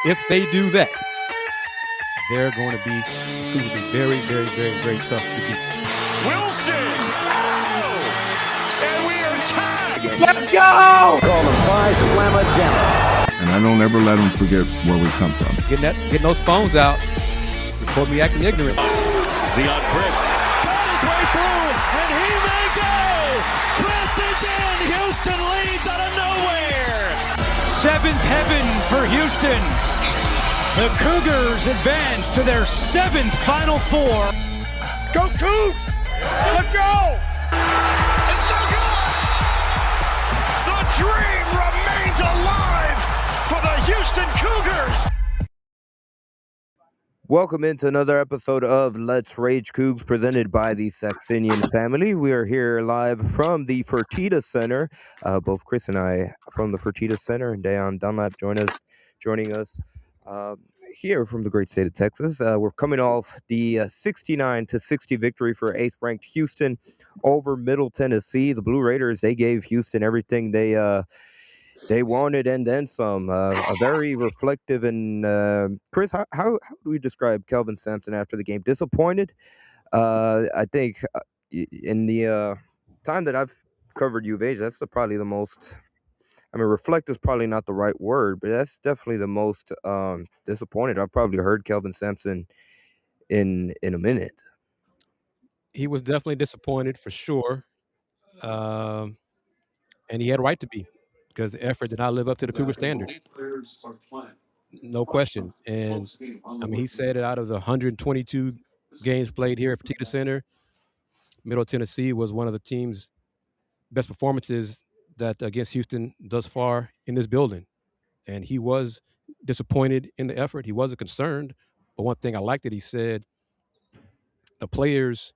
If they do that, they're going to be very, very, very, very tough to beat. Wilson! Oh! And we are tied! Let's go! Call them by Slamma. And I don't ever let them forget where we come from. Getting those phones out. Report me acting ignorant. Dayon Kris got his way through, and he may go! Kris is in! Houston leads out of nowhere! Seventh heaven for Houston. The Cougars advance to their seventh Final Four. Go Cougs! Let's go! It's so good! The dream remains alive for the Houston Cougars! Welcome into another episode of Let's Rage Coogs, presented by the Saxenian Family. We are here live from the Fertitta Center. Both Kris and I from the Fertitta Center, and Dayon Dunlap joining us here from the great state of Texas. We're coming off the 69-60 victory for 8th-ranked Houston over Middle Tennessee. The Blue Raiders, they gave Houston everything they wanted and then some. A very reflective and Kris, how do we describe Kelvin Sampson after the game? Disappointed. I think in the time that I've covered U of H, that's probably the most. I mean, reflective is probably not the right word, but that's definitely the most disappointed I've probably heard Kelvin Sampson in a minute. He was definitely disappointed for sure, and he had a right to be, because the effort did not live up to the Cougar standard. No question. And I mean, he said it, out of the 122 games played here at Fertitta Center, Middle Tennessee was one of the team's best performances that against Houston thus far in this building. And he was disappointed in the effort. He wasn't concerned. But one thing I liked that he said, the players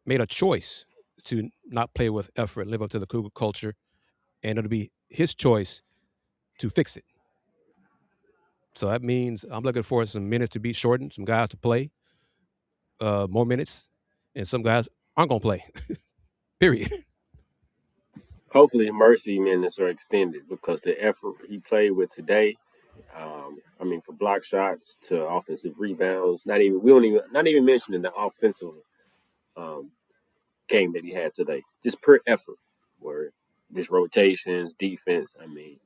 made a choice to not play with effort, live up to the Cougar culture, and it'll be his choice to fix it. So that means I'm looking for some minutes to be shortened, some guys to play more minutes, and some guys aren't going to play, period. Hopefully, Mercy minutes are extended, because the effort he played with today, for block shots to offensive rebounds, not even mentioning the offensive game that he had today, just pure effort, where just rotations, defense. I mean,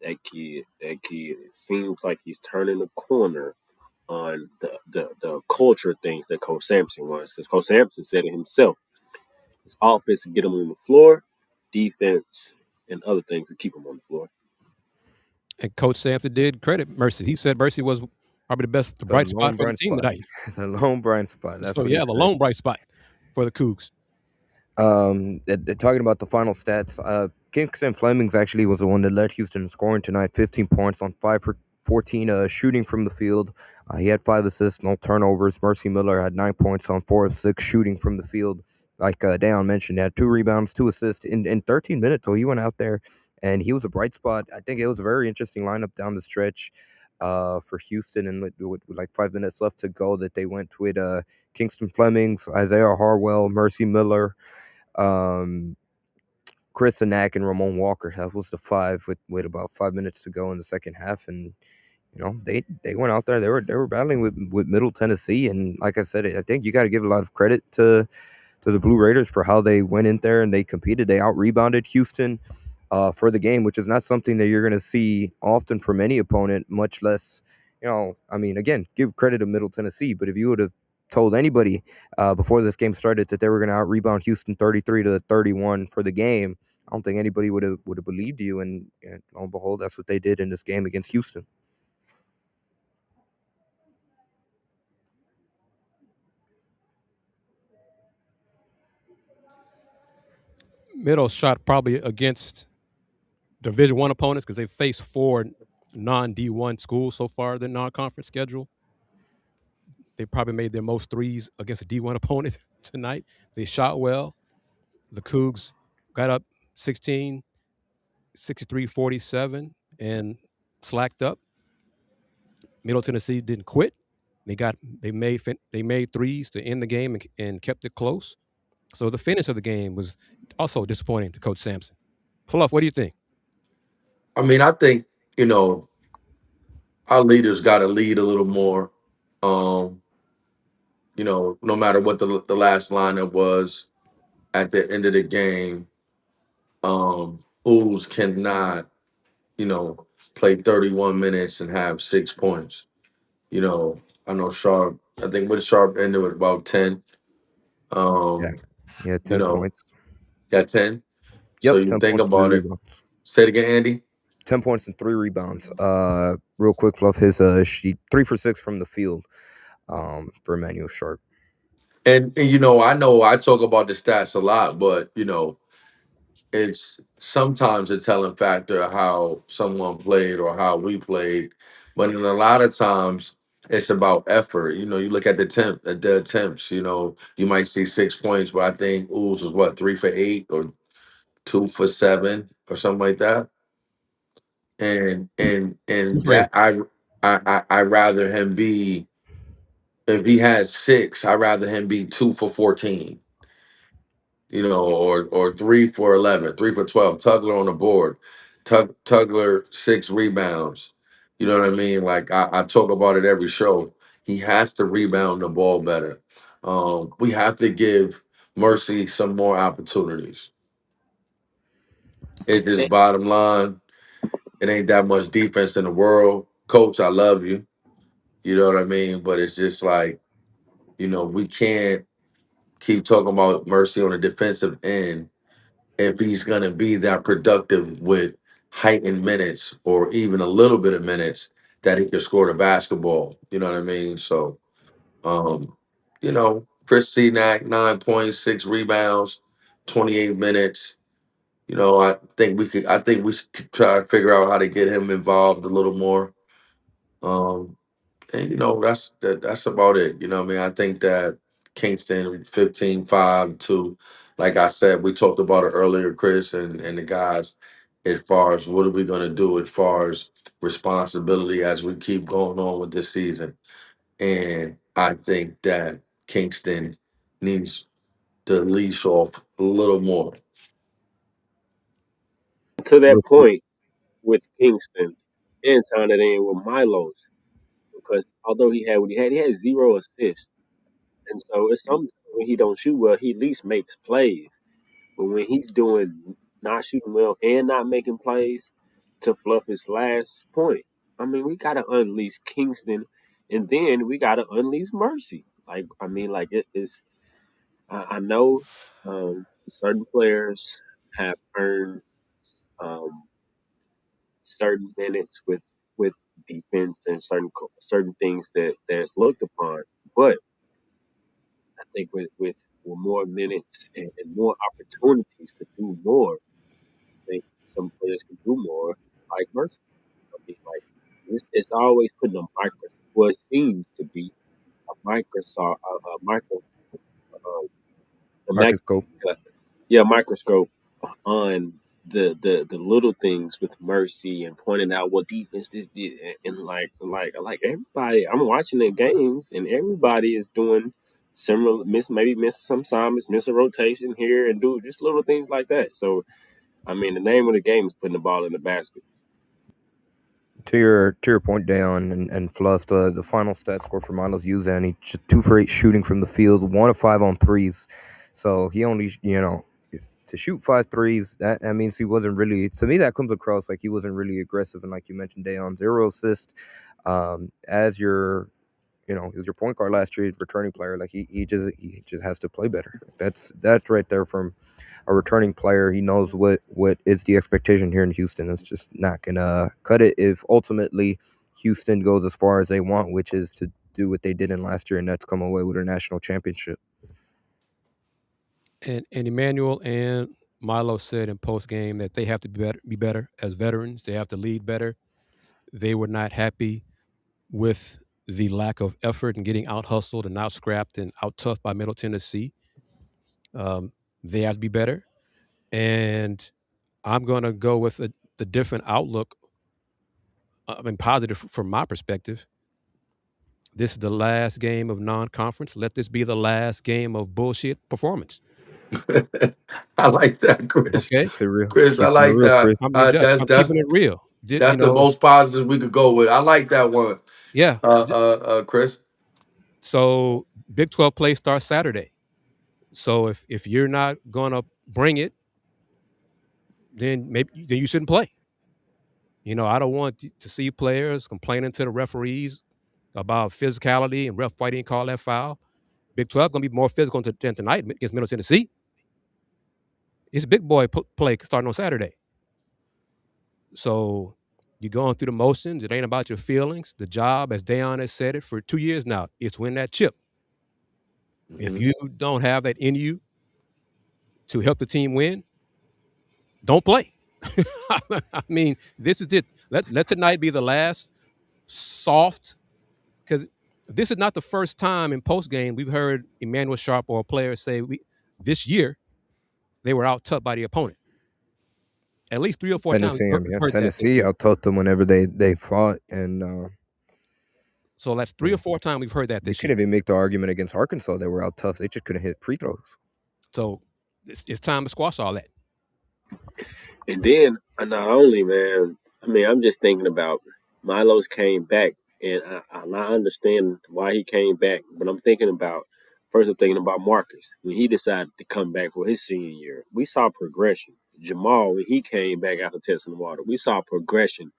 that kid, it seems like he's turning the corner on the culture things that Coach Sampson wants, because Coach Sampson said it himself. His offense to get him on the floor, defense, and other things to keep him on the floor. And Coach Sampson did credit Mercy. He said Mercy was probably the bright spot for the team tonight. The lone bright spot. That's the lone bright spot for the Cougs. Talking about the final stats, Kingston Flemings actually was the one that led Houston in scoring tonight. 15 points on 5 for 14 shooting from the field. He had 5 assists, no turnovers. Mercy Miller had 9 points on 4 of 6 shooting from the field. Like Dayon mentioned, he had 2 rebounds, 2 assists in 13 minutes. So he went out there and he was a bright spot. I think it was a very interesting lineup down the stretch for Houston, and with like 5 minutes left to go, that they went with Kingston Flemings, Isaiah Harwell, Mercy Miller, Chris Anak, and Ramon Walker. That was the 5 with about 5 minutes to go in the second half. And they went out there. They were battling with Middle Tennessee, and like I said, I think you got to give a lot of credit to the Blue Raiders for how they went in there and they competed. They out-rebounded Houston for the game, which is not something that you're going to see often from any opponent, much less, again, give credit to Middle Tennessee. But if you would have told anybody before this game started that they were going to out-rebound Houston 33-31 for the game, I don't think anybody would have believed you. And lo and behold, that's what they did in this game against Houston. Middle shot probably against Division I opponents, because they faced 4 non-D1 schools so far in the non-conference schedule. They probably made their most threes against a D1 opponent tonight. They shot well. The Cougs got up 16, 63-47, and slacked up. Middle Tennessee didn't quit. They made threes to end the game and kept it close. So the finish of the game was also disappointing to Coach Sampson. Fluff, what do you think? I mean, I think, our leaders got to lead a little more. Um, no matter what the last lineup was at the end of the game, Ooze cannot, play 31 minutes and have 6 points. I know Sharp. I think what Sharp ended with about 10. Yeah, Um, yeah, you 10 know, points. got 10. So Yep, you 10 think points, three about it. rebounds. Say it again, Andy. 10 points and 3 rebounds. Real quick, Fluff, his sheet 3 for 6 from the field. For Emmanuel Sharp. And I know I talk about the stats a lot, but it's sometimes a telling factor how someone played or how we played. But in a lot of times it's about effort. You look at the attempts, you might see 6 points, but I think Ooze was what, 3 for 8 or 2 for 7 or something like that. And Great. that I rather him be, if he has 6, I'd rather him be 2 for 14. Or 3 for 11, 3 for 12. Tugler on the board. Tugler 6 rebounds. You know what I mean? Like I talk about it every show. He has to rebound the ball better. We have to give Mercy some more opportunities. It's just bottom line. It ain't that much defense in the world. Coach, I love you. You know what I mean? But it's just like, we can't keep talking about Mercy on the defensive end if he's going to be that productive with heightened minutes or even a little bit of minutes that he can score the basketball. You know what I mean? So, Chris Cenac, 9 points, 6 rebounds, 28 minutes. I think we should try to figure out how to get him involved a little more. Um, and that's about it. I mean, I think that Kingston 15-5 to, like I said, we talked about it earlier, Chris and the guys, as far as what are we gonna do as far as responsibility as we keep going on with this season. And I think that Kingston needs to leash off a little more. To Real that quick. point with Kingston and tying it in with Milo's, because although he had what he had 0 assists. And so it's sometimes when he don't shoot well, he at least makes plays. But when he's doing not shooting well and not making plays, to Fluff's last point, I mean, we gotta unleash Kingston, and then we gotta unleash Mercy. Like, I mean, like it is. I know certain players have earned um, certain minutes with defense and certain things that's looked upon, but I think with more minutes and more opportunities to do more, I think some players can do more, like Mercer. I mean, like it's always putting a microscope. Well, it seems to be a microscope, a micro, uh, a mac, Microscope. yeah, microscope on the little things with Mercy and pointing out what defense this did, and like everybody, I'm watching the games and everybody is doing similar maybe miss some assignments, miss a rotation here and do just little things like that. So I mean, the name of the game is putting the ball in the basket. To your point, Dayon and Fluff, the final stat score for Milo's Uzan, he 2 for 8 shooting from the field, 1 of 5 on threes. So he only, to shoot 5 threes, that means he wasn't really, to me, that comes across like he wasn't really aggressive. And like you mentioned, Dayon, 0 assists. As he was your point guard last year, he's a returning player. Like he just has to play better. That's right there from a returning player. He knows what is the expectation here in Houston. It's just not gonna cut it if ultimately Houston goes as far as they want, which is to do what they did in last year, and that's come away with a national championship. And Emmanuel and Milo said in post game that they have to be better as veterans. They have to lead better. They were not happy with the lack of effort and getting out hustled and out scrapped and out toughed by Middle Tennessee. They have to be better. And I'm going to go with the different outlook. I mean, positive from my perspective. This is the last game of non-conference. Let this be the last game of bullshit performance. I like that, Chris. Okay, Keeps it real. Chris, I Keeping it like real, that. Chris. I'm That's keeping it real. That's the most positive we could go with. I like that one. Yeah. Kris. So Big 12 play starts Saturday. So if you're not gonna bring it, then you shouldn't play. I don't want to see players complaining to the referees about physicality and ref fighting call that foul. Big 12 gonna be more physical tonight against Middle Tennessee. It's big boy play starting on Saturday. So you're going through the motions. It ain't about your feelings. The job, as Dayon has said it for 2 years now, is win that chip. Mm-hmm. If you don't have that in you to help the team win, don't play. I mean, this is it. Let tonight be the last soft, because this is not the first time in post game we've heard Emmanuel Sharp or a player say this year they were out tough by the opponent. At least 3 or 4 times Tennessee, we've heard that this Tennessee, year. I told them whenever they fought, and So that's 3 or 4 times we've heard that you this year. couldn't even make the argument against Arkansas. They were out tough. They just couldn't hit free throws. So it's time to squash all that. And then, not only, man, I mean, I'm just thinking about Milo's came back, and I understand why he came back, but I'm thinking about Marcus. When he decided to come back for his senior year, we saw progression. Jamal, when he came back after testing the water, we saw progression.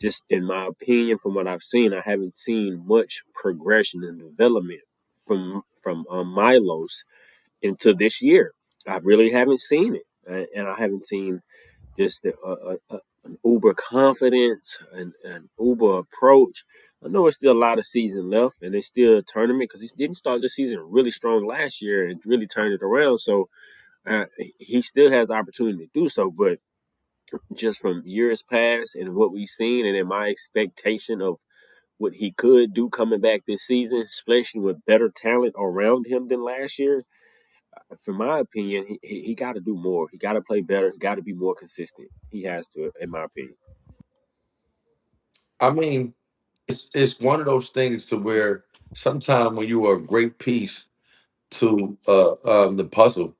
Just in my opinion, from what I've seen, I haven't seen much progression and development from Milos into this year. I really haven't seen it, and I haven't seen just an uber confidence and an uber approach. I know it's still a lot of season left, and it's still a tournament because he didn't start the season really strong last year and really turned it around. So he still has the opportunity to do so, but just from years past and what we've seen, and in my expectation of what he could do coming back this season, especially with better talent around him than last year, for my opinion, he got to do more. He got to play better. He got to be more consistent. He has to, in my opinion. I mean, it's one of those things to where sometimes when you are a great piece to the puzzle,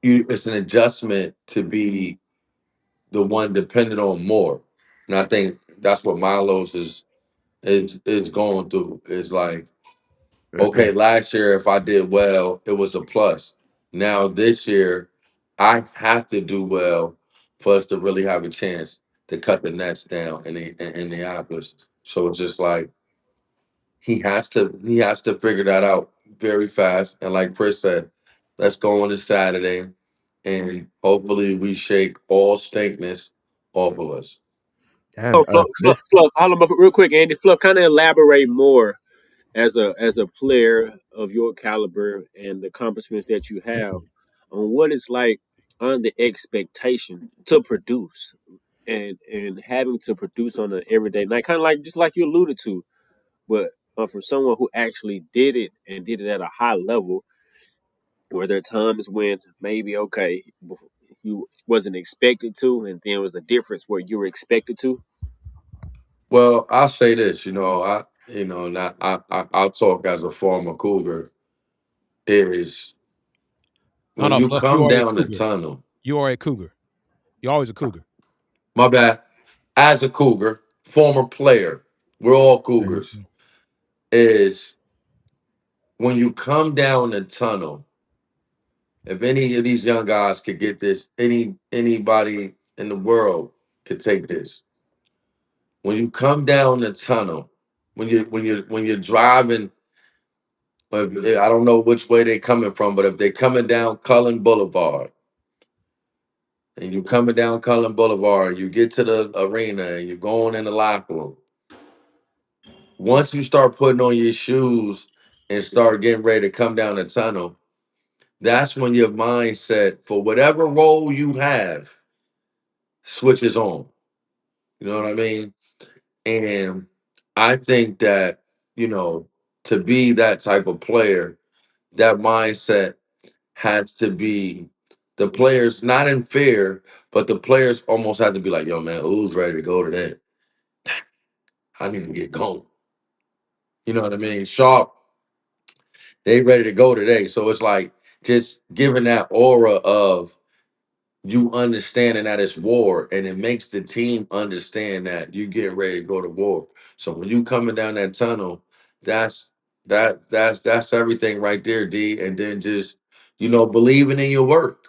it's an adjustment to be the one dependent on more. And I think that's what Milos is going through. Is like, okay, last year if I did well, it was a plus. Now this year, I have to do well for us to really have a chance to cut the nets down in the Apples. So it's just like he has to figure that out very fast. And like Kris said, let's go on to Saturday, and hopefully we shake all stankness off of us. Damn, Fluff, hold on, real quick, Andy. Fluff, kind of elaborate more as a player of your caliber and the accomplishments that you have on what it's like under expectation to produce and having to produce on an everyday night, kind of like just like you alluded to, but from someone who actually did it and did it at a high level. Were there times when maybe you wasn't expected to, and then was a difference where you were expected to? Well, I'll say this, not I'll talk as a former Cougar. Is when No, you Fluff, you come are a down the Cougar. tunnel. You are a Cougar. You're always a Cougar. My bad. As a Cougar, former player, we're all Cougars. Is when you come down the tunnel. If any of these young guys could get this, anybody in the world could take this. When you come down the tunnel, when you're driving, I don't know which way they're coming from, but if they're coming down Cullen Boulevard, and you're coming down Cullen Boulevard, you get to the arena and you're going in the locker room. Once you start putting on your shoes and start getting ready to come down the tunnel, that's when your mindset for whatever role you have switches on. You know what I mean? And I think that, to be that type of player, that mindset has to be the players not in fear, but the players almost have to be like, yo, man, who's ready to go today? I need to get going. You know what I mean? Sharp, they ready to go today. So it's like just giving that aura of you understanding that it's war, and it makes the team understand that you get ready to go to war. So when you coming down that tunnel, that's that's everything right there, D. And then just believing in your work,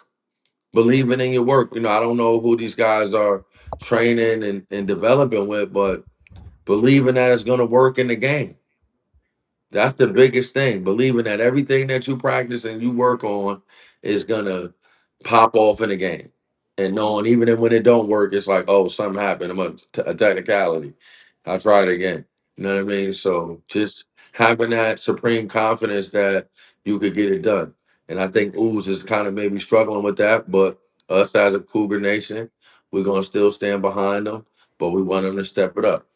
believing in your work. I don't know who these guys are training and developing with, but believing that it's going to work in the game. That's the biggest thing. Believing that everything that you practice and you work on is gonna pop off in the game, and knowing even when it don't work, it's like, oh, something happened. A technicality. I'll try it again. You know what I mean? So just having that supreme confidence that you could get it done. And I think Ooze is kind of maybe struggling with that, but us as a Cougar Nation, we're gonna still stand behind them, but we want them to step it up.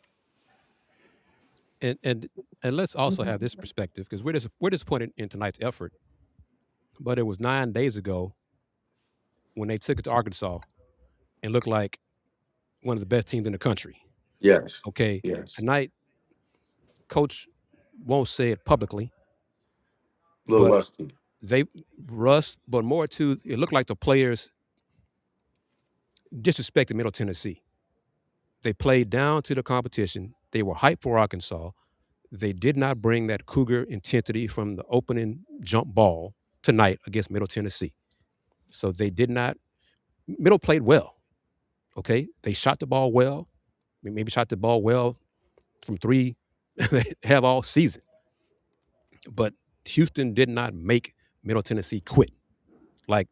And let's also have this perspective because we're disappointed in tonight's effort, but it was 9 days ago when they took it to Arkansas and looked like one of the best teams in the country. Yes. Okay, Yes. tonight, coach won't say it publicly, A little but rusty. they rust, but more to it looked like the players disrespected Middle Tennessee. They played down to the competition. They were hyped for Arkansas. They did not bring that Cougar intensity from the opening jump ball tonight against Middle Tennessee. So they did not. Middle played well. Okay, they shot the ball well. Maybe shot the ball well from three. They have all season, but Houston did not make Middle Tennessee quit like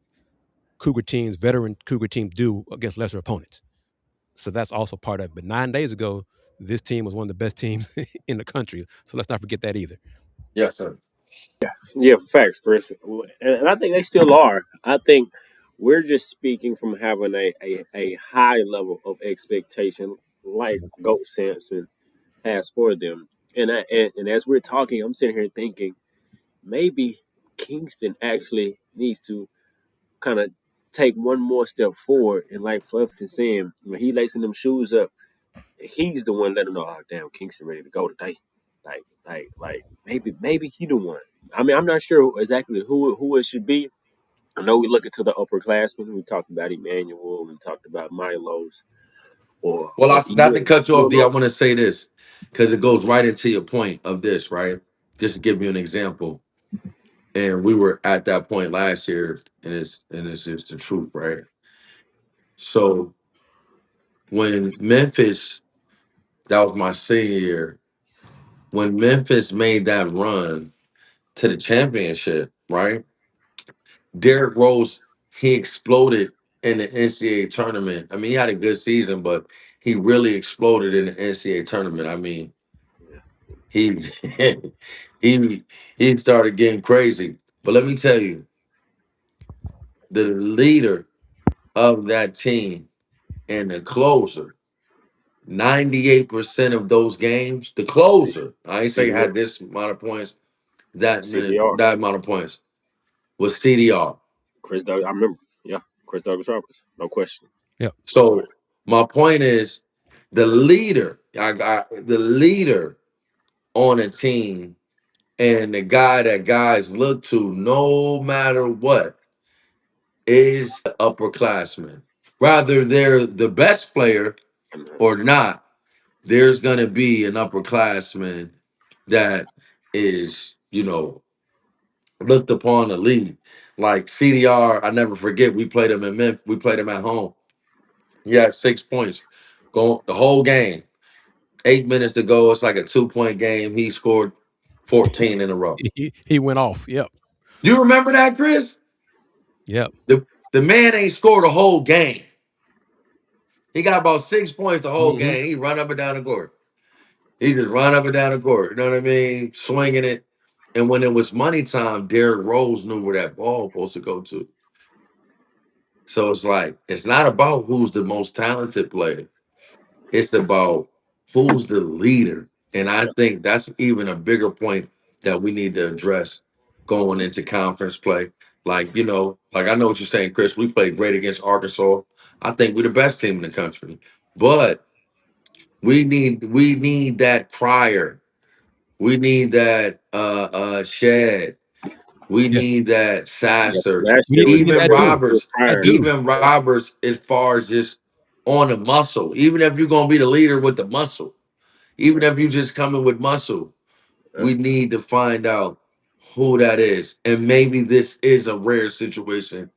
Cougar teams, veteran Cougar teams do against lesser opponents. So that's also part of it. But 9 days ago, this team was one of the best teams in the country. So let's not forget that either. Yes, sir. Yeah, facts, Chris. And I think they still are. I think we're just speaking from having a high level of expectation, like Goat Sampson has for them. And as we're talking, I'm sitting here thinking maybe Kingston actually needs to kind of take one more step forward. And like Fluff is saying, when he lacing them shoes up, he's the one letting them know, oh damn, Kingston ready to go today. Like maybe he the one. I mean, I'm not sure exactly who it should be. I know we look into the upperclassmen. We talked about Emmanuel. We talked about Milos Well, or not to even cut you off, D, I Willow. want to say this because it goes right into your point of this, right? Just to give you an example. And we were at that point last year, and it's just the truth, right? So when Memphis, that was my senior year, when Memphis made that run to the championship, right? Derrick Rose, he exploded in the NCAA tournament. I mean, he had a good season, but he really exploded in the NCAA tournament. I mean, he he started getting crazy. But let me tell you, the leader of that team and the closer, 98% of those games, the C- closer, I ain't say CDR, had this amount of points, that minute, CDR, that amount of points was CDR. Chris Doug. I remember. Yeah, Chris Douglas Roberts, no question. Yep. So my point is the leader, I got the leader on a team and the guy that guys look to no matter what is the upperclassman. Rather they're the best player And, or not, there's gonna be an upperclassman that is, looked upon the league. Like CDR, I never forget, we played him in Memphis, we played him at home. He had 6 points. Go the whole game. 8 minutes to go. It's like a 2 point game. He scored 14 in a row. He went off. Yep. You remember that, Chris? Yep. The man ain't scored a whole game. He got about 6 points the whole Hmm. game. He run up and down the court. He just run up and down the court. You know what I mean? Swinging it. And when it was money time, Derrick Rose knew where that ball was supposed to go to. So it's like, it's not about who's the most talented player. It's about who's the leader. And I think that's even a bigger point that we need to address going into conference play. Like, like I know what you're saying, Chris. We played great against Arkansas. I think we're the best team in the country. But we need that crier. We need that shed. We Yeah. need that Yeah, Sasser. last We year need, was we need Even that too. the Roberts, That prior. too. even Roberts, as far as just on the muscle. Even if you're gonna be the leader with the muscle, even if you just coming with muscle, Yeah, we need to find out who that is. And maybe this is a rare situation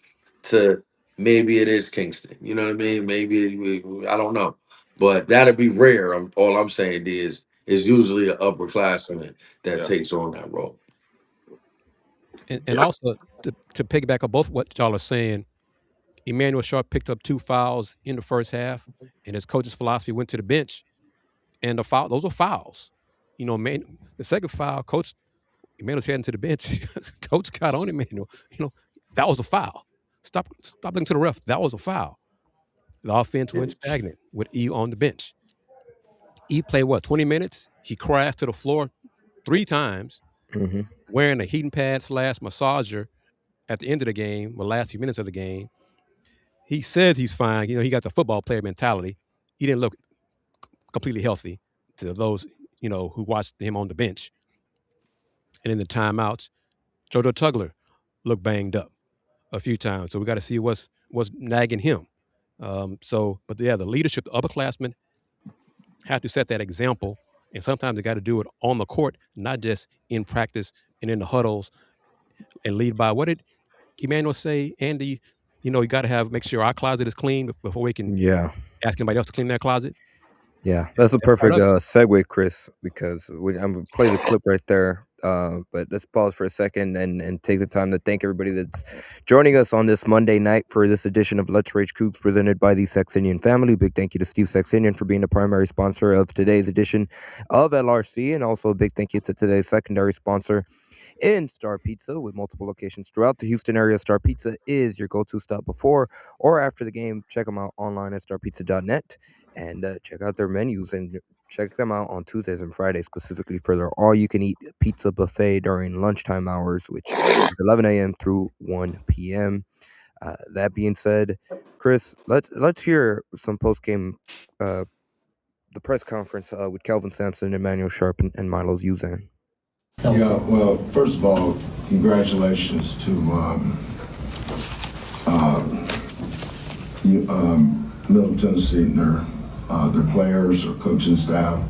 to maybe it is Kingston. You know what I mean? I don't know. But that'd be rare. All I'm saying is usually an upperclassman that yeah, takes on that role. And also to piggyback on both what y'all are saying, Emmanuel Sharp picked up 2 fouls in the first half, and his coach's philosophy went to the bench, and those are fouls. You know, the second foul, Coach Emmanuel's heading to the bench. Coach got on Emmanuel. You know, that was a foul. Stop looking to the ref. That was a foul. The offense went stagnant with E on the bench. E played 20 minutes? He crashed to the floor 3 times Mm-hmm. wearing a heating pad / massager at the end of the game, the last few minutes of the game. He says he's fine. You know, he got the football player mentality. He didn't look completely healthy to those, you know, who watched him on the bench. And in the timeouts, Jojo Tugler looked banged up a few times. So we got to see what's nagging him. But yeah, the leadership, the upperclassmen have to set that example. And sometimes they got to do it on the court, not just in practice and in the huddles and lead by. What did Emmanuel say, Andy? You know, you got to make sure our closet is clean before we can Yeah. ask anybody else to clean their closet. Yeah, that's a That's part perfect of it. segue, Chris, because I'm going to play the clip right there. But let's pause for a second and take the time to thank everybody that's joining us on this Monday night for this edition of Let's Rage Coogs presented by the Saxenian Family. Big thank you to Steve Saxenian for being the primary sponsor of today's edition of LRC, and also a big thank you to today's secondary sponsor in Star Pizza with multiple locations throughout the Houston area. Star Pizza is your go-to stop before or after the game. Check them out online at starpizza.net and check out their menus and check them out on Tuesdays and Fridays specifically for their all-you-can-eat pizza buffet during lunchtime hours, which is 11 a.m. through 1 p.m. That being said, Chris, let's hear some post-game the press conference with Kelvin Sampson, Emmanuel Sharp, and Milos Uzan. Yeah, well, first of all, congratulations to Middle Tennessee and their players, their coaching staff.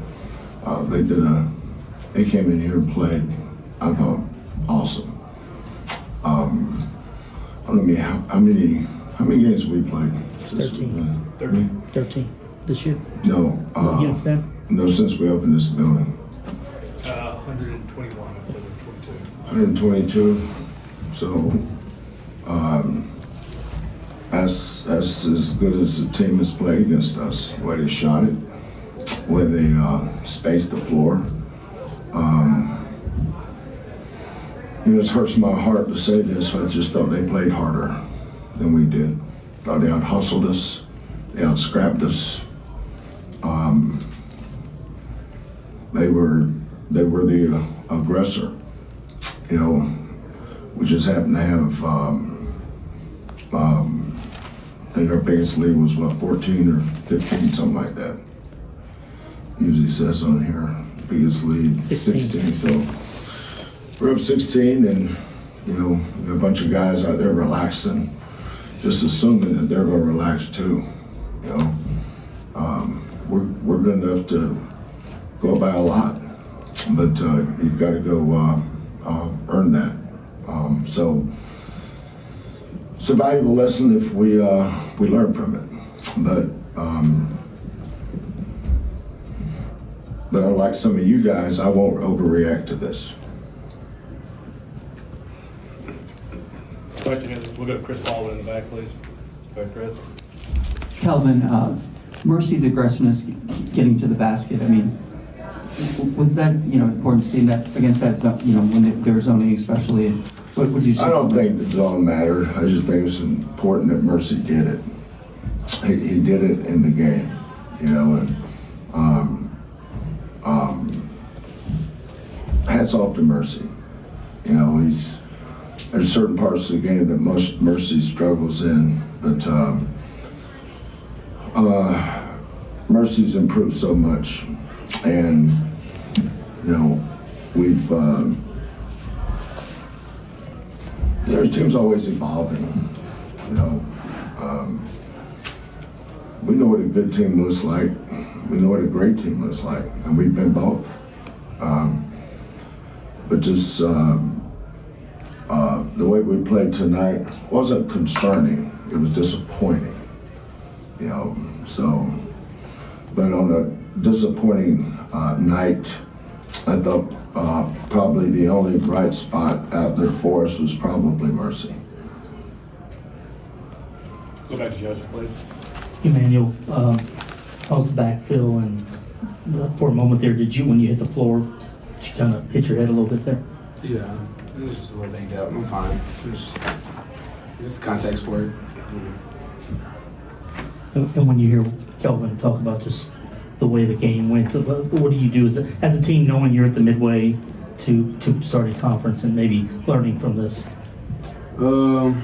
They came in here and played, I thought, awesome. I don't know how many games have we played? 13 this year. No, Against them? no, since we opened this building. 121, 122. So that's as good as the team has played against us. The way they shot it, the way they spaced the floor. It hurts my heart to say this, but I just thought they played harder than we did. Thought they out-hustled us, they out-scrapped us. They were the aggressor. You know, we just happened to have, I think our biggest lead was 14 or 15, something like that. Usually says on here, biggest lead 16. So we're up 16, and we got a bunch of guys out there relaxing, just assuming that they're going to relax too. We're good enough to go by a lot, but you've got to go earn that. So it's a valuable lesson if we learn from it. But unlike some of you guys, I won't overreact to this. Question is, we'll go to Chris Baldwin in the back, please. Go ahead, Chris. Calvin, Mercy's aggressiveness getting to the basket, I mean, was that, important seeing that against that zone, when they were zoning especially? What would you say? I don't think the zone mattered. I just think it's important that Mercy did it. He did it in the game, and hats off to Mercy. There's certain parts of the game that most Mercy struggles in, but Mercy's improved so much, and we've The team's always evolving, you know. We know what a good team looks like. We know what a great team looks like, and we've been both. But just the way we played tonight wasn't concerning. It was disappointing, you know. So, but on a disappointing night, I thought probably the only bright spot out there for us was probably Mercy. Go back to Joseph, please. Emmanuel, how's the backfill? And for a moment there, when you hit the floor, did you kind of hit your head a little bit there? Yeah, it was just a little banged up. I'm fine. It's contact sport. And when you hear Kelvin talk about just the way the game went, what do you do as a team, knowing you're at the midway to starting conference and maybe learning from this? You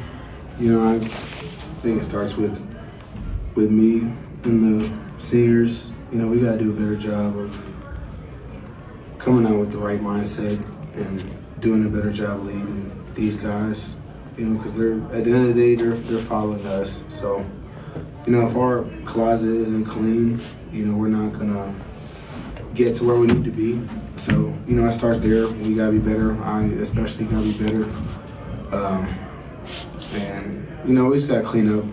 know, I think it starts with me and the seniors. You know, we got to do a better job of coming out with the right mindset and doing a better job leading these guys. You know, because they're at the end of the day, they're following us. So, you know, if our closet isn't clean, you know, we're not gonna get to where we need to be. So, you know, it starts there. We gotta be better. I especially gotta be better. And you know, we just gotta clean up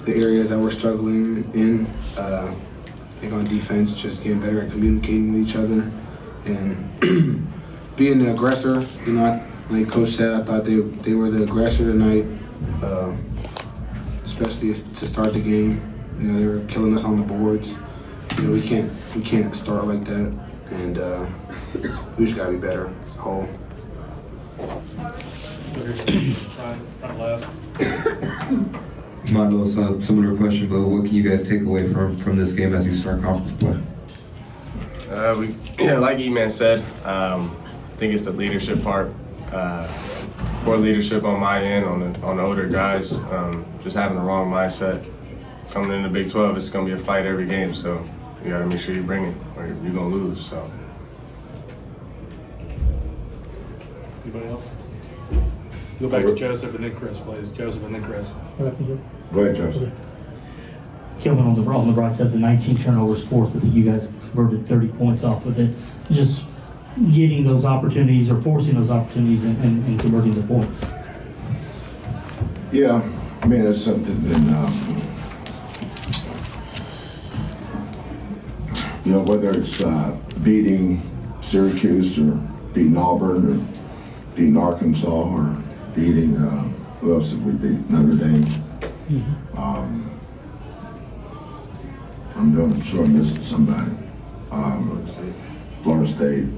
the areas that we're struggling in. I think on defense, just getting better at communicating with each other and being the aggressor. You know, like Coach said, I thought they were the aggressor tonight, especially to start the game. You know, they were killing us on the boards. You know, we can't start like that, and we just gotta be better as a whole. Milo's similar question, but what can you guys take away from this game as you start conference play? Like E-Man said, I think it's the leadership part. Poor leadership on my end, on the older guys, just having the wrong mindset. Coming in the Big 12, it's going to be a fight every game, so you got to make sure you bring it, or you're going to lose. So. Anybody else? Go back to Joseph and then Kris, please. Joseph and then Kris. Go ahead, Joseph. Kelvin, on the right side, the 19 turnovers forced, I think you guys converted 30 points off of it. Just getting those opportunities or forcing those opportunities and converting the points. Yeah, I mean, it's something that, you know, whether it's beating Syracuse or beating Auburn or beating Arkansas or beating, who else did we beat? Notre Dame. Mm-hmm. I'm sure I'm missing somebody. Florida State.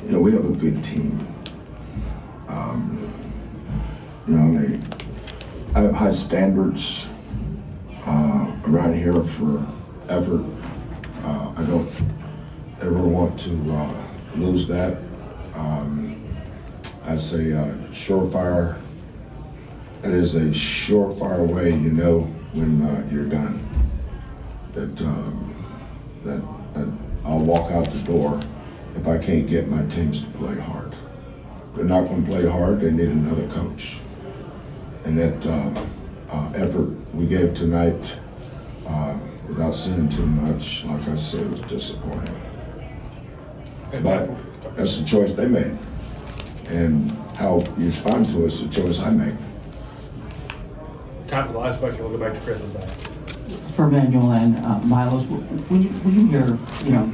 You know, we have a good team. You know, I have high standards around here for effort. I don't ever want to lose that. I say surefire. It is a surefire way you know when you're done. That I'll walk out the door if I can't get my teams to play hard. They're not going to play hard. They need another coach. And that effort we gave tonight, without saying too much, like I said, was disappointing. But that's the choice they made. And how you respond to it is the choice I make. Time for the last question. We'll go back to Kris and back. For Emmanuel and Milos, when you hear, you know,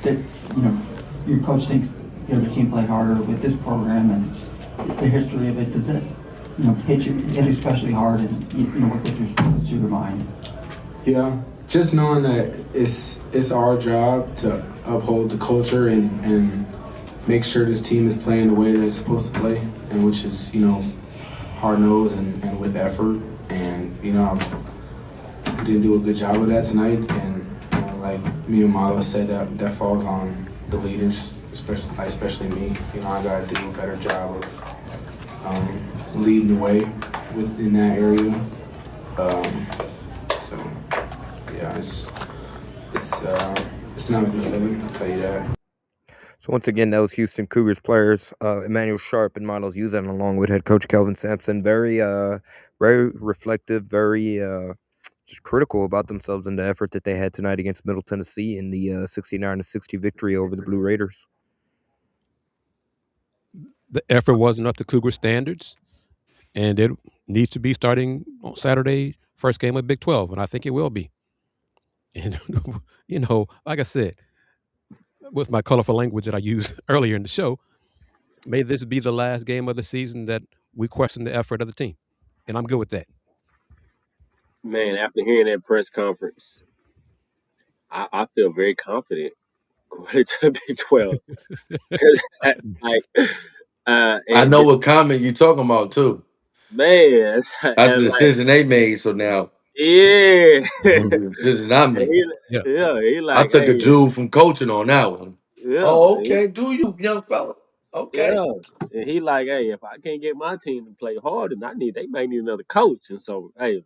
that, you know, your coach thinks the other team played harder with this program and the history of it, does it, you know, hit especially hard, and you know, what goes through your mind? Yeah, just knowing that it's our job to uphold the culture and make sure this team is playing the way that it's supposed to play, and which is, you know, hard-nosed and with effort. And, you know, we didn't do a good job of that tonight. And, you know, like me and Milo said, that falls on the leaders, especially me. You know, I got to do a better job of leading the way in that area. So, yeah, it's not a good feeling, I'll tell you that. So once again, that was Houston Cougars players Emmanuel Sharp and Miles Uzan, along with head coach Kelvin Sampson. Very reflective, very just critical about themselves and the effort that they had tonight against Middle Tennessee in the 69-60 victory over the Blue Raiders. The effort wasn't up to Cougar standards, and it needs to be starting on Saturday, first game of Big 12, and I think it will be. And, like I said, with my colorful language that I used earlier in the show, may this be the last game of the season that we question the effort of the team. And I'm good with that. Man, after hearing that press conference, I feel very confident going into the Big 12. I know what comment you're talking about, too. Man, that's the decision they made, so now. Yeah. The decision I made. He like, I took a hey. jewel from coaching on that one. Yeah. Oh, okay. Do you, young fella? Okay. Yeah. And he like, hey, if I can't get my team to play hard, then they might need another coach. And so, hey,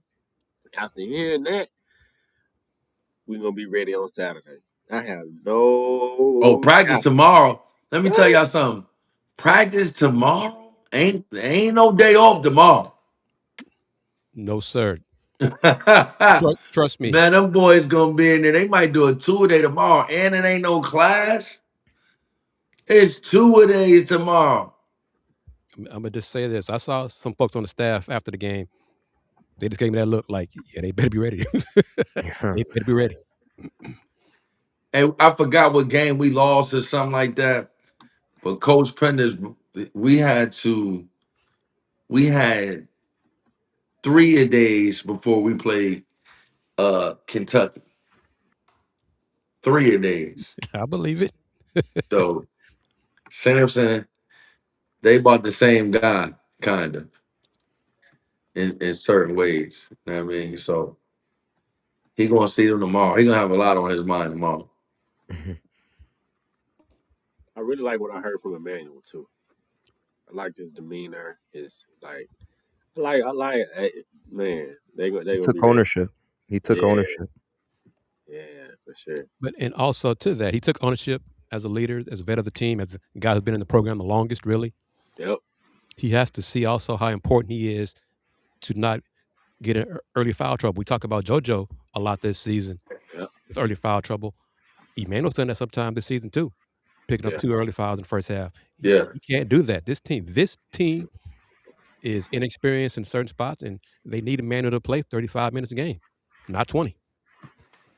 after hearing that, we're gonna be ready on Saturday. I have no practice doubt. tomorrow. Let me tell y'all something. Practice tomorrow ain't no day off tomorrow. No, sir. Trust me. Man, them boys gonna be in there. They might do a 2-a-day tomorrow, and it ain't no class. It's 2-a-days tomorrow. I'm gonna just say this. I saw some folks on the staff after the game. They just gave me that look like, yeah, they better be ready. They better be ready. And I forgot what game we lost or something like that. But Coach Pender's, we had 3-a-days before we played Kentucky. 3-a-days. I believe it. So Sampson, they bought the same guy, kind of, in certain ways. You know what I mean? So he gonna see them tomorrow. He gonna have a lot on his mind tomorrow. I really like what I heard from Emmanuel too. I like his demeanor. His I like. Man, they took ownership. He took ownership. Yeah, for sure. But and also to that, he took ownership as a leader, as a vet of the team, as a guy who's been in the program the longest. Really. Yep. He has to see also how important he is to not get in early foul trouble. We talk about JoJo a lot this season. Yep. With early foul trouble. Emmanuel's done that sometime this season too, picking up 2 early fouls in the first half. Yeah. You can't do that. This team is inexperienced in certain spots, and they need Emmanuel to play 35 minutes a game, not 20.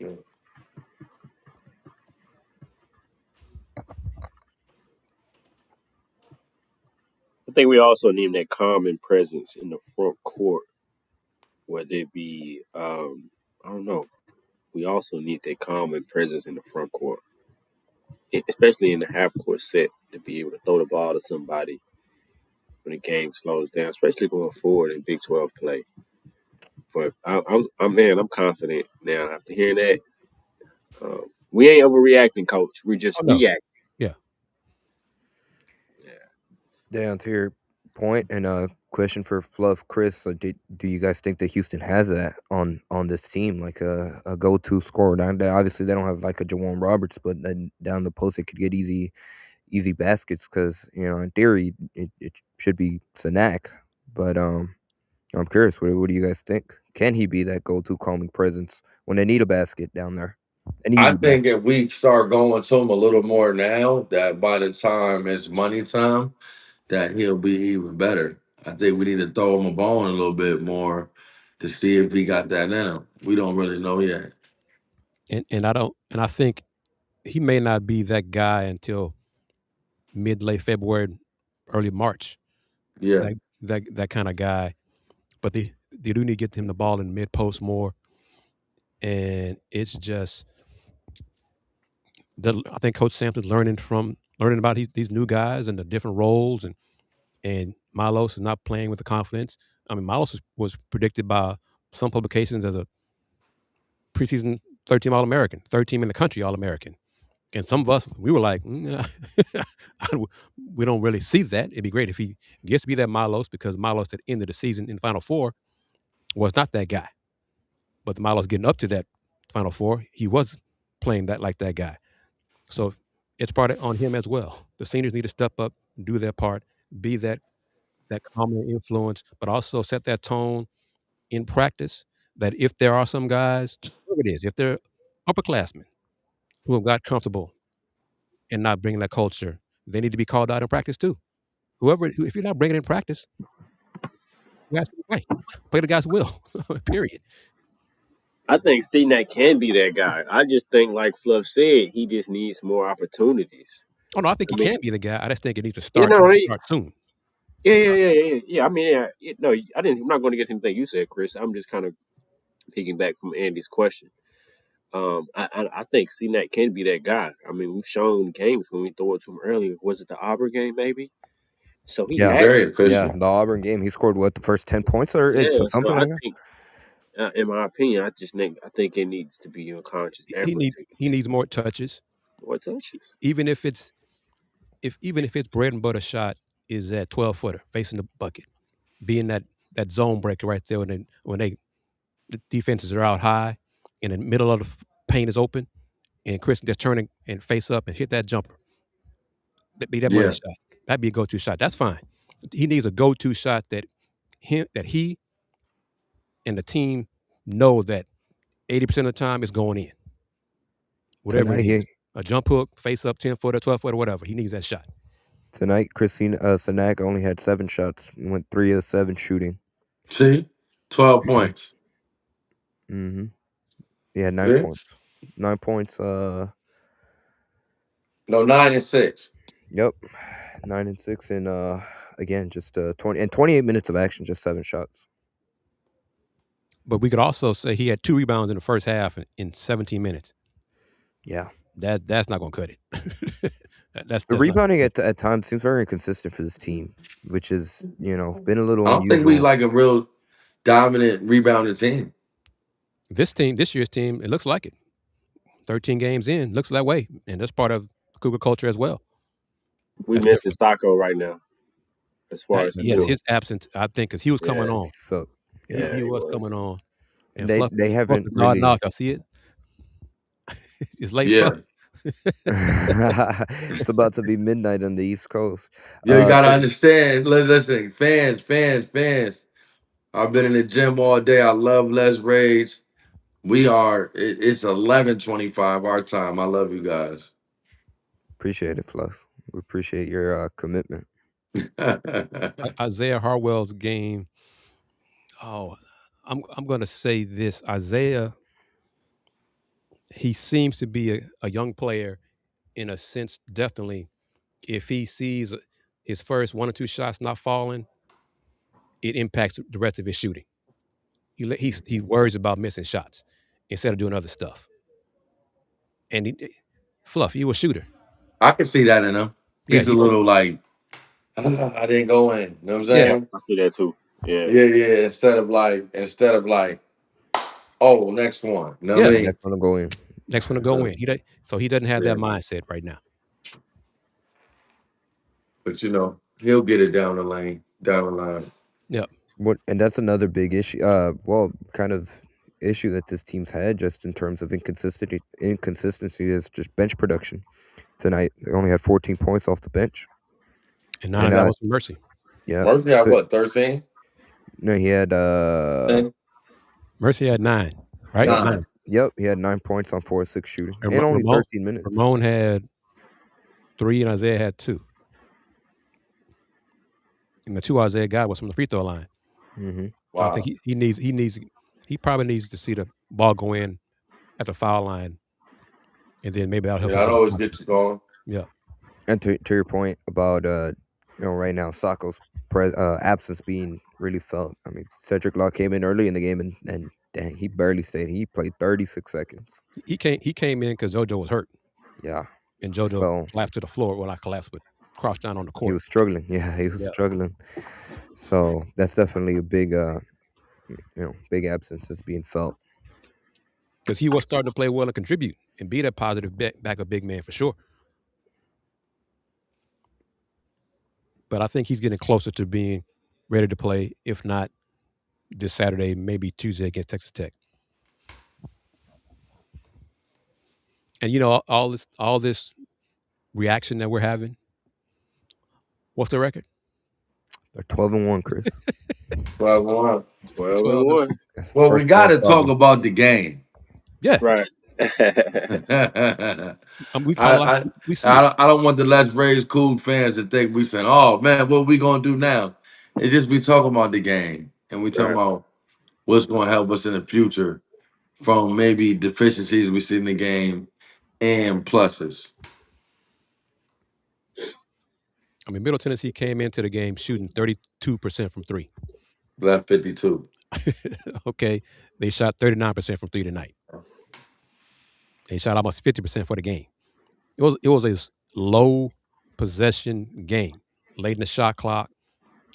Yeah. I think we also need that common presence in the front court, whether it be, I don't know. We also need that common presence in the front court, especially in the half court set, to be able to throw the ball to somebody when the game slows down, especially going forward in Big 12 play. But I'm confident now after hearing that. We ain't overreacting, Coach. We're just reacting. Yeah. Down to your point, and a question for Fluff, Kris. Do you guys think that Houston has that on this team, like a go-to scorer? Obviously, they don't have like a Jawan Roberts, but then down the post, it could get easy baskets because in theory, it should be Sanak. But I'm curious, what do you guys think? Can he be that go-to calming presence when they need a basket down there? I think if we start going to him a little more now, that by the time it's money time, that he'll be even better. I think we need to throw him a bone a little bit more to see if he got that in him. We don't really know yet. And I think he may not be that guy until late February, early March. Yeah. That kind of guy. But they do need to get him the ball in mid post more. And it's just I think Coach Sampson's learning about these new guys and the different roles, and Milos is not playing with the confidence. I mean, Milos was predicted by some publications as a preseason third-team All-American, third-team in the country All-American. And some of us, we were like, we don't really see that. It'd be great if he gets to be that Milos, because Milos at the end of the season in the Final Four was not that guy. But the Milos getting up to that Final Four, he was playing like that guy. So it's part on him as well. The seniors need to step up, do their part, be that calming influence, but also set that tone in practice. That if there are some guys, whoever it is, if they're upperclassmen who have got comfortable and not bringing that culture, they need to be called out in practice too. If you're not bringing it in practice, you guys play the guy's will. Period. I think CNAC can be that guy. I just think, like Fluff said, he just needs more opportunities. Oh no, I think I he mean, can be the guy. I just think it needs to you start know, soon. yeah. I mean, no, I'm not going to get anything you said, Chris. I'm just kind of picking back from Andy's question. I think CNAC can be that guy. I mean, we've shown games when we throw it to him earlier. Was it the Auburn game, maybe? So he Yeah, has Very it. yeah. efficient. The Auburn game, he scored the first 10 points or Yeah. it's So something I like that. think, in my opinion, I think it needs to be a conscious effort. He needs more touches. More touches. Even if it's bread and butter shot is that 12-footer facing the bucket, being that zone breaker right there when the defenses are out high and the middle of the paint is open and Chris just turning and face up and hit that jumper. That be that money Yeah. shot. That'd be a go-to shot. That's fine. He needs a go-to shot that he and the team know that 80% of the time is going in. Whatever it is. A jump hook, face up, 10-footer, 12-footer, whatever. He needs that shot. Tonight, Sanak only had 7 shots. He went 3 of 7 shooting. See? 12 points. Mm-hmm. He had 9 See? points. 9 points. No, 9 and 6. Yep. 9 and 6 and again just 28 minutes of action, just 7 shots. But we could also say he had 2 rebounds in the first half in 17 minutes. Yeah. That's not going to cut it. that's the rebounding at times seems very inconsistent for this team, which is, been a little I don't unusual. think we like a real dominant rebounding team. This year's team, it looks like it. 13 games in, looks that way. And that's part of Cougar culture as well. We missing Sacco right now. As far as his absence, I think, because he was coming on. So he was coming on. And they haven't really. Off. I see it. It's late. Yeah. It's about to be midnight on the East Coast. Yeah, you gotta understand. Listen, fans. I've been in the gym all day. I love Les Rage. It's 11:25 our time. I love you guys. Appreciate it, Fluff. We appreciate your commitment. Isaiah Harwell's game. Oh, I'm going to say this. Isaiah, he seems to be a young player in a sense, definitely. If he sees his first 1 or 2 shots not falling, it impacts the rest of his shooting. He worries about missing shots instead of doing other stuff. And Fluff, you a shooter. I can see that in him. He's a little like, I didn't go in. You know what I'm saying? Yeah, I see that too. Yeah. Yeah. Instead of like, oh, next one. You know what I mean? Next one to go in. Next one to go in. He doesn't have that mindset right now. But he'll get it down the line. Yeah. And that's another big issue. Kind of issue that this team's had, just in terms of inconsistency, is just bench production. Tonight, they only had 14 points off the bench. And none of that was from Mercy. Yeah. Mercy had what, 13? No, he had 10? Mercy had 9, right? 9. Yep, he had 9 points on 4 of 6 shooting. And only 13 minutes. Ramon had 3 and Isaiah had 2. And the 2 Isaiah got was from the free throw line. Mm-hmm. Wow. So I think he probably needs to see the ball go in at the foul line, and then maybe that'll help. Yeah, I'd always get you going. Yeah. And to your point about right now Sacco's absence being really felt. I mean, Cedric Law came in early in the game and dang, he barely stayed. He played 36 seconds. He came in because JoJo was hurt. Yeah. And JoJo collapsed to the floor. Well, not collapsed, but crouched down on the court. He was struggling. Yeah, he was struggling. So that's definitely a big big absence that's being felt. Because he was starting to play well and contribute and be that positive backup big man for sure. But I think he's getting closer to being ready to play, if not this Saturday, maybe Tuesday against Texas Tech. And all this reaction that we're having. What's the record? They're 12-1, Kris. 12-1. 12-1. Well, we got to talk about the game. Yeah. Right. We call I, it. We see it. I don't want the Let's Rage Cool fans to think we saying, "Oh man, what we gonna do now?" It's just we talking about the game and we talking Right. about what's gonna help us in the future from maybe deficiencies we see in the game and pluses. I mean, Middle Tennessee came into the game shooting 32% from three. Left 52. Okay, they shot 39% from three tonight. They shot almost 50% for the game. It was a low possession game, late in the shot clock.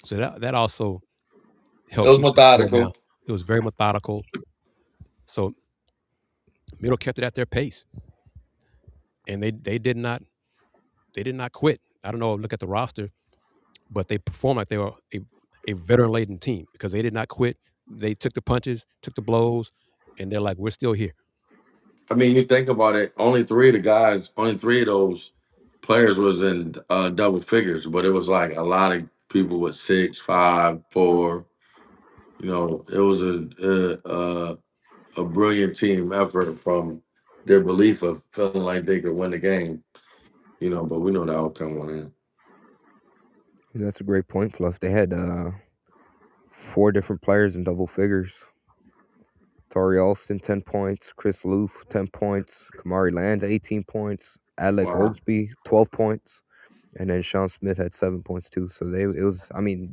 So that also It helped was keep the score down. methodical. It was very methodical. So Middle kept it at their pace, and they did not quit. I don't know. Look at the roster, but they performed like they were a veteran laden team because they did not quit. They took the punches, took the blows, and they're like, we're still here. I mean, you think about it. Only three of those players was in double figures, but it was like a lot of people with 6, 5, 4. You know, it was a brilliant team effort from their belief of feeling like they could win the game. You know, but we know the outcome went in. That's a great point, Fluff. They had 4 different players in double figures. Tori Alston, 10 points. Chris Loof, 10 points. Kamari Lands, 18 points. Alec Oglesby, 12 points. And then Sean Smith had 7 points too. So they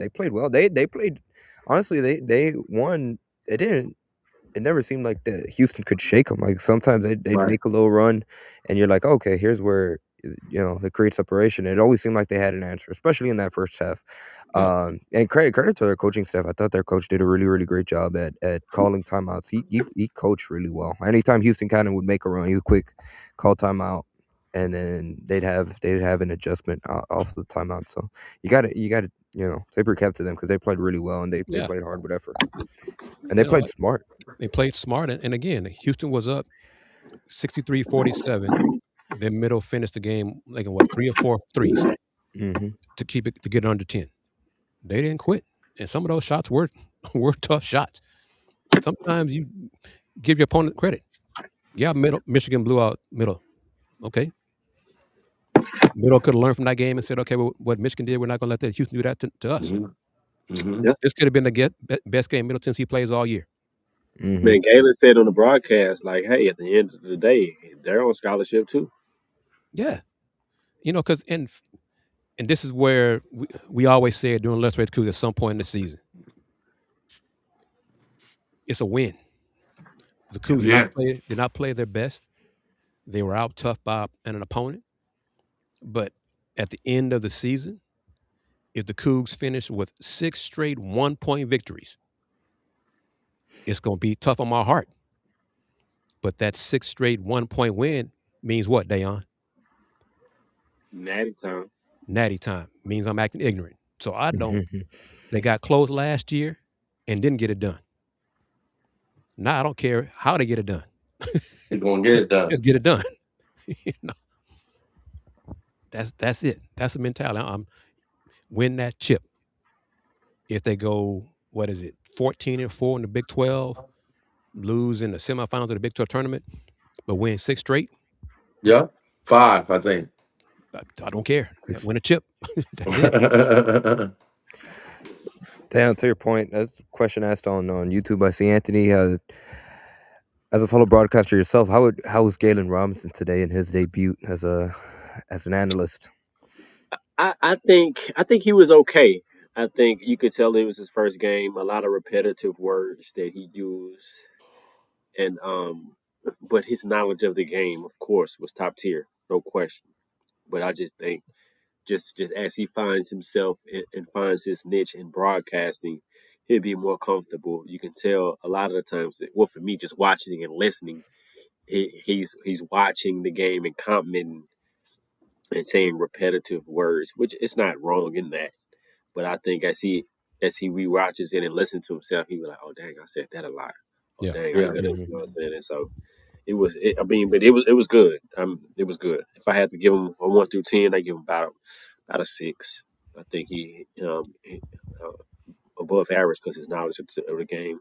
played well. They played, honestly, they won. It never seemed like the Houston could shake them. Like sometimes they'd make a little run and you're like, okay, here's where, they create separation. It always seemed like they had an answer, especially in that first half. Yeah. And credit to their coaching staff. I thought their coach did a really, really great job at calling timeouts. He coached really well. Anytime Houston kind of would make a run, he would quick call timeout, and then they'd have an adjustment off the timeout. So you got to tip your cap to them because they played really well and they played hard with effort, and they played smart. They played smart, and again, Houston was up 63-47. Then Middle finished the game like in 3 or 4 threes to get it under 10. They didn't quit, and some of those shots were tough shots. Sometimes you give your opponent credit. Yeah, Michigan blew out Middle. Okay, Middle could have learned from that game and said, okay, well, what Michigan did, we're not going to let that Houston do that to us. This could have been the best game Middle Tennessee plays all year. Man, Galen said on the broadcast, like, hey, at the end of the day, they're on scholarship too. Yeah. Because and this is where we always say it during Let's Rage Coogs at some point in the season. It's a win. The Cougars did not play their best. They were out tough by an opponent. But at the end of the season, if the Cougs finish with 6 straight 1-point victories, it's going to be tough on my heart. But that 6 straight 1-point win means what, Dayon? Natty time. Natty time means I'm acting ignorant. So I don't. They got close last year and didn't get it done. Now I don't care how they get it done. They're going to get it done. Just get it done. That's it. That's the mentality. I'm win that chip. If they go, 14-4 in the Big 12, lose in the semifinals of the Big 12 tournament, but win 6 straight. Yeah, 5, I think. I don't care. Win a chip. That's it. Damn, to your point, that's a question asked on YouTube by C. Anthony. As a fellow broadcaster yourself, how was Galen Robinson today in his debut as an analyst? I think he was okay. I think you could tell it was his first game. A lot of repetitive words that he used, and but his knowledge of the game, of course, was top tier, no question. But I just think, just as he finds himself and finds his niche in broadcasting, he'll be more comfortable. You can tell a lot of the times that, well, for me, just watching and listening, he's watching the game and commenting and saying repetitive words, which it's not wrong in that. But I think as he rewatches it and listens to himself, he be like, "Oh dang, I said that a lot. Oh dang, I could have." You know what I'm saying? And so I mean, but it was good. It was good. If I had to give him a 1 through 10, I give him about a 6. I think he above average because his knowledge of the game.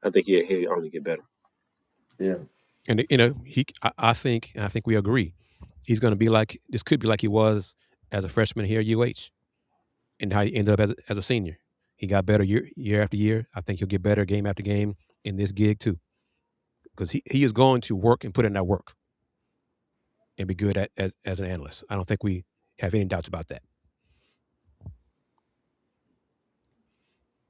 I think he'll only get better. Yeah. And I think we agree. He's going to be like this. Could be like he was as a freshman here at UH, and how he ended up as a senior. He got better year after year. I think he'll get better game after game in this gig too, because he is going to work and put in that work and be good as an analyst. I don't think we have any doubts about that.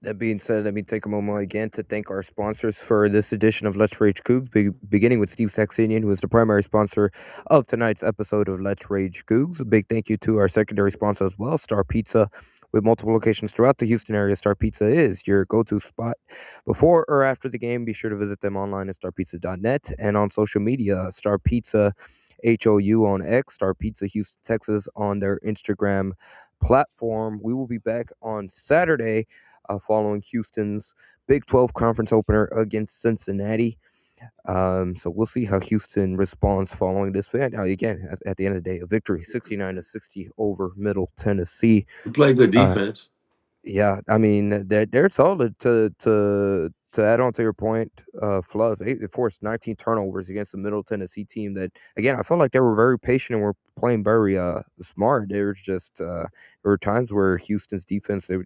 That being said, let me take a moment again to thank our sponsors for this edition of Let's Rage Coogs, beginning with Steve Saxenian, who is the primary sponsor of tonight's episode of Let's Rage Coogs. A big thank you to our secondary sponsor as well, Star Pizza. With multiple locations throughout the Houston area, Star Pizza is your go-to spot before or after the game. Be sure to visit them online at starpizza.net and on social media, Star Pizza HOU on X, Star Pizza Houston, Texas on their Instagram platform. We will be back on Saturday following Houston's Big 12 conference opener against Cincinnati. So we'll see how Houston responds following this. Now, again, at the end of the day, a victory, 69-60 over Middle Tennessee. We played good defense. Yeah, I mean, they're solid. To add on to your point, Fluff, they forced 19 turnovers against the Middle Tennessee team that, again, I felt like they were very patient and were playing very smart. There was just there were times where Houston's defense, they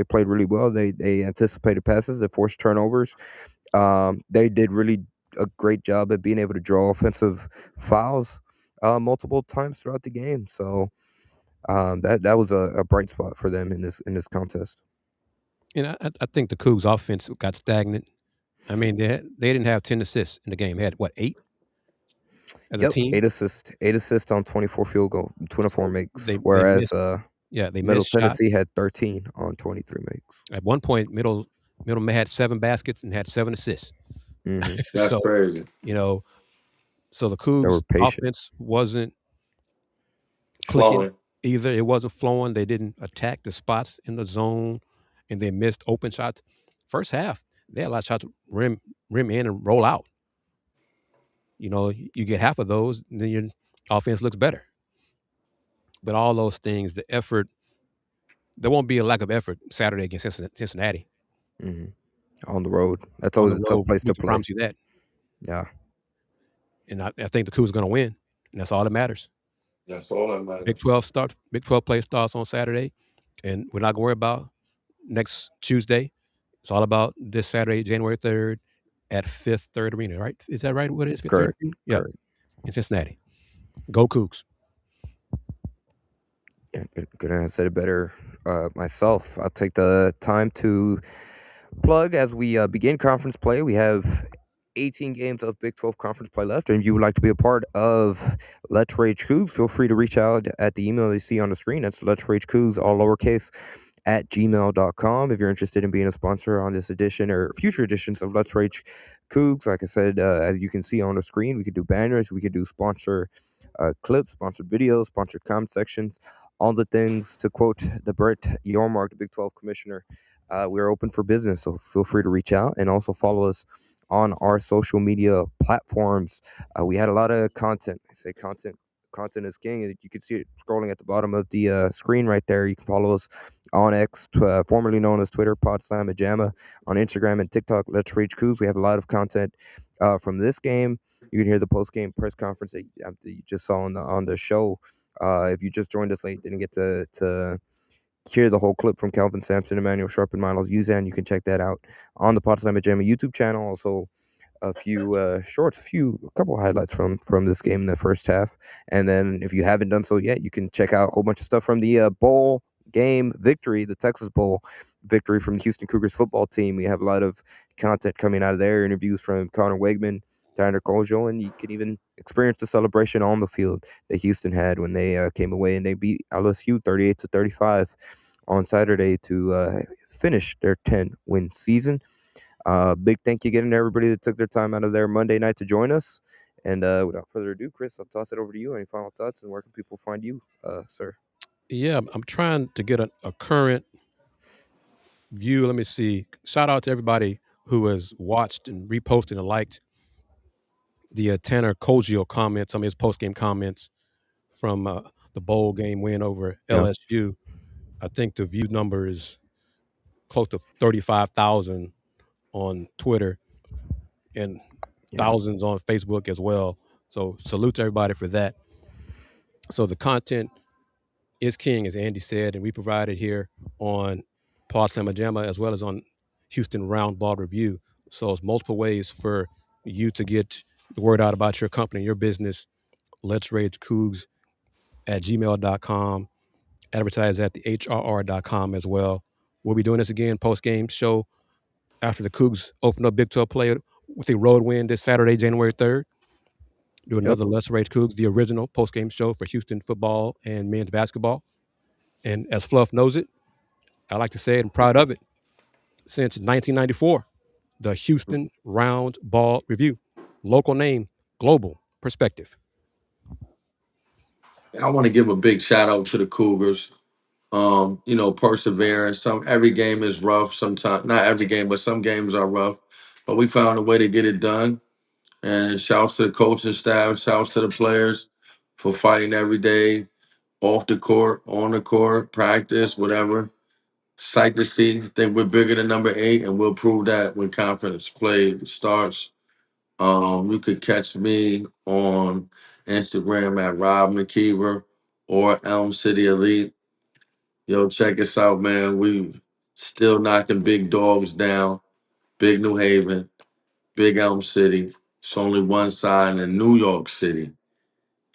played really well. They anticipated passes, they forced turnovers. They did really a great job at being able to draw offensive fouls multiple times throughout the game. So that was a bright spot for them in this contest. And I think the Cougs offense got stagnant. I mean, they didn't have 10 assists in the game. They had, what, 8 as a team? 8 assists on 24 makes, They whereas missed, Middle Tennessee shots. had 13 on 23 makes. At one point, Middle had 7 baskets and had 7 assists. Mm-hmm. That's crazy. So the Cougs offense wasn't clicking Flowing. either. It wasn't flowing. They didn't attack the spots in the zone, and they missed open shots. First half, they had a lot of shots rim in and roll out. You get half of those, and then your offense looks better. But all those things, the effort, there won't be a lack of effort Saturday against Cincinnati. Mm-hmm. On the road. That's always a tough place to play. I promise you that. Yeah. And I think the Cougs are going to win, and that's all that matters. That's all that matters. Big 12 play starts on Saturday, and we're not going to worry about next Tuesday. It's all about this Saturday, January 3rd at Fifth Third Arena, right? Is that right? What it is? Fifth Correct. Third Arena? Yeah. Correct. In Cincinnati. Go Cougs. Yeah, couldn't have said it better myself. I'll take the time to plug as we begin conference play. We have 18 games of Big 12 conference play left, and if you would like to be a part of Let's Rage Coogs, feel free to reach out at the email you see on the screen. That's Let's Rage Coogs, all lowercase, at gmail.com. If you're interested in being a sponsor on this edition or future editions of Let's Rage Coogs, like I said, as you can see on the screen, we could do banners, we could do sponsor clips, sponsored videos, sponsored comment sections, all the things. To quote the Brett Yormark, the Big 12 commissioner, we're open for business, so feel free to reach out and also follow us on our social media platforms. We had a lot of content. I say content is king. You can see it scrolling at the bottom of the screen right there. You can follow us on X, formerly known as Twitter, Podslam and Jamma, on Instagram and TikTok, Let's Rage Coogs. We have a lot of content from this game. You can hear the post-game press conference that you just saw on the show. If you just joined us late, didn't get to hear the whole clip from Calvin Sampson, Emmanuel Sharp, and Miles Uzan, you can check that out on the Podslam and Jamma YouTube channel. Also, a few shorts, a couple highlights from this game in the first half. And then if you haven't done so yet, you can check out a whole bunch of stuff from the bowl game victory, the Texas Bowl victory from the Houston Cougars football team. We have a lot of content coming out of there, interviews from Connor Wegman, Tyler Kojo, and you can even experience the celebration on the field that Houston had when they came away and they beat LSU 38-35 on Saturday to finish their 10-win season. Big thank you again to everybody that took their time out of their Monday night to join us. And without further ado, Kris, I'll toss it over to you. Any final thoughts, and where can people find you, sir? Yeah, I'm trying to get a current view. Let me see. Shout out to everybody who has watched and reposted and liked the Tanner Kogio comments, some of his post-game comments from the bowl game win over LSU. I think the view number is close to 35,000 on Twitter and thousands on Facebook as well. So salute to everybody for that. So the content is king, as Andy said, and we provide it here on Pod Slamma Jamma as well as on Houston Round Ball Review. So it's multiple ways for you to get the word out about your company, your business. Let's Rage Coogs at gmail.com. Advertise at the HRR.com as well. We'll be doing this again post-game show after the Cougs open up Big 12 play with a road win this Saturday, January 3rd. Do another Let's Rage Cougs, the original post-game show for Houston football and men's basketball. And as Fluff knows it, I like to say it, I'm proud of it. Since 1994, the Houston Round Ball Review. Local name, global perspective. I want to give a big shout out to the Cougars. Perseverance. Every game is rough. Sometimes not every game, but some games are rough. But we found a way to get it done. And shouts to the coaching staff, shouts to the players for fighting every day, off the court, on the court, practice, whatever. Sight to see. Think we're bigger than number 8, and we'll prove that when conference play starts. You could catch me on Instagram at Rob McKiver or Elm City Elite. Yo, check us out, man. We still knocking big dogs down. Big New Haven, Big Elm City. It's only one side in New York City,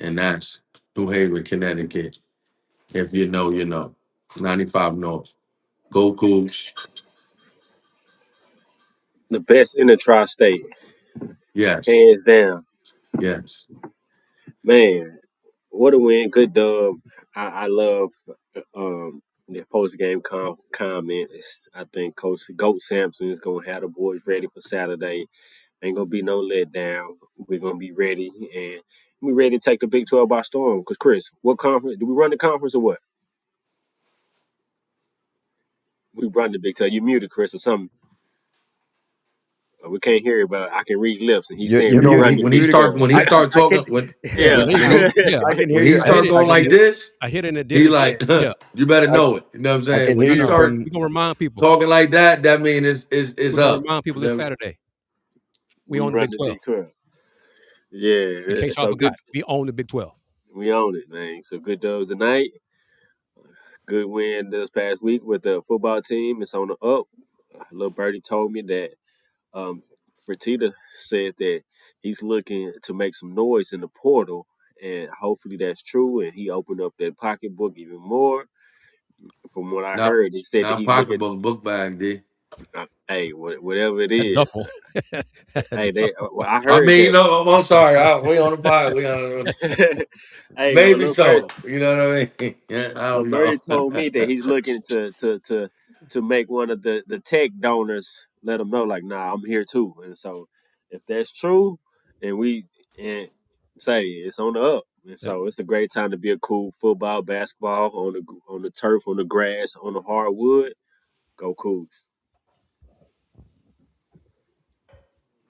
and that's New Haven, Connecticut. If you know, you know. 95 North. Go Cougs. The best in the tri-state. Yes. Hands down. Yes. Man, what a win. Good dub. I love the post-game comments. I think Coach Goat Sampson is going to have the boys ready for Saturday. Ain't going to be no letdown. We're going to be ready, and we're ready to take the Big 12 by storm. Because, Chris, what conference? Do we run the conference or what? We run the Big 12. You muted, Chris, or something. We can't hear it, but I can read lips, and he's saying when he start talking, when he start going like this, I hit it in he like, you better know it. You know what I'm saying? When he start we're gonna remind people talking like that, that means it's we're up. Gonna remind people this Saturday. We own the run Big 12. Big 12. Yeah. In case y'all forgot, we own the Big 12. We own it, man. So good dubs tonight. Good win this past week with the football team. It's on the up. Little birdie told me that Fertitta said that he's looking to make some noise in the portal, and hopefully that's true. And he opened up that pocketbook even more. From what I heard, he said that he's pocketbook, book bag, D. Hey, whatever it is. Duffel. Hey, I heard. I mean, no, I'm sorry. We on the pod. We on. Hey, maybe so. You know what I mean? Yeah, I don't know. Birdie told me that he's looking to make one of the tech donors let him know, like, nah, I'm here too. And so, if that's true, and say it's on the up, and so it's a great time to be a cool football, basketball on the turf, on the grass, on the hardwood. Go Cougs.